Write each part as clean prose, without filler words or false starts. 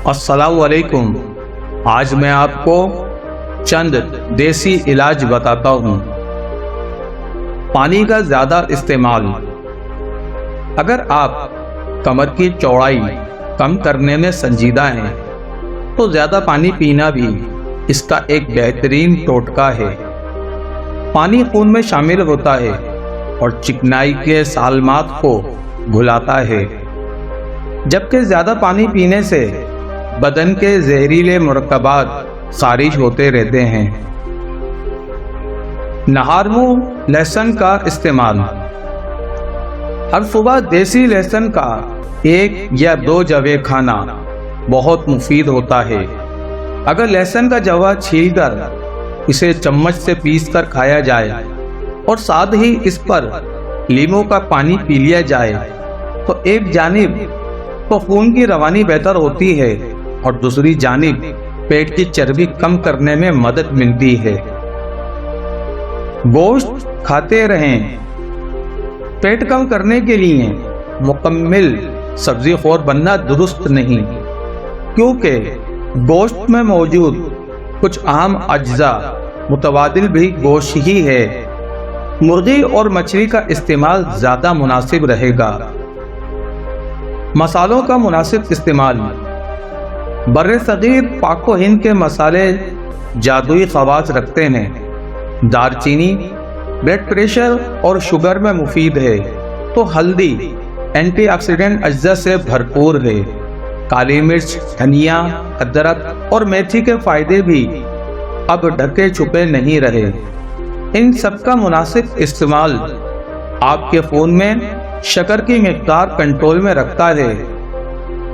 السلام علیکم۔ آج میں آپ کو چند دیسی علاج بتاتا ہوں۔ پانی کا زیادہ استعمال۔ اگر آپ کمر کی چوڑائی کم کرنے میں سنجیدہ ہیں تو زیادہ پانی پینا بھی اس کا ایک بہترین ٹوٹکا ہے۔ پانی خون میں شامل ہوتا ہے اور چکنائی کے سالمات کو گھلاتا ہے، جبکہ زیادہ پانی پینے سے بدن کے زہریلے مرکبات خارج ہوتے رہتے ہیں۔ نہارمو لہسن کا استعمال۔ ہر صبح دیسی لہسن کا 1 یا 2 جوے کھانا بہت مفید ہوتا ہے۔ اگر لہسن کا جوا چھیل کر اسے چمچ سے پیس کر کھایا جائے اور ساتھ ہی اس پر لیموں کا پانی پی لیا جائے تو ایک جانب تو خون کی روانی بہتر ہوتی ہے اور دوسری جانب پیٹ کی چربی کم کرنے میں مدد ملتی ہے۔ گوشت کھاتے رہیں۔ پیٹ کم کرنے کے لیے مکمل سبزی خور بننا درست نہیں، کیونکہ گوشت میں موجود کچھ اہم اجزاء متبادل بھی گوشت ہی ہے۔ مرغی اور مچھلی کا استعمال زیادہ مناسب رہے گا۔ مسالوں کا مناسب استعمال۔ برصغیر پاک و ہند کے مسالے جادوئی خواص رکھتے ہیں۔ دار چینی بلڈ پریشر اور شوگر میں مفید ہے، تو ہلدی اینٹی آکسیڈنٹ اجزاء سے بھرپور ہے۔ کالی مرچ، دھنیا، ادرک اور میتھی کے فائدے بھی اب ڈھکے چھپے نہیں رہے۔ ان سب کا مناسب استعمال آپ کے خون میں شکر کی مقدار کنٹرول میں رکھتا ہے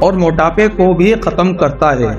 اور موٹاپے کو بھی ختم کرتا ہے۔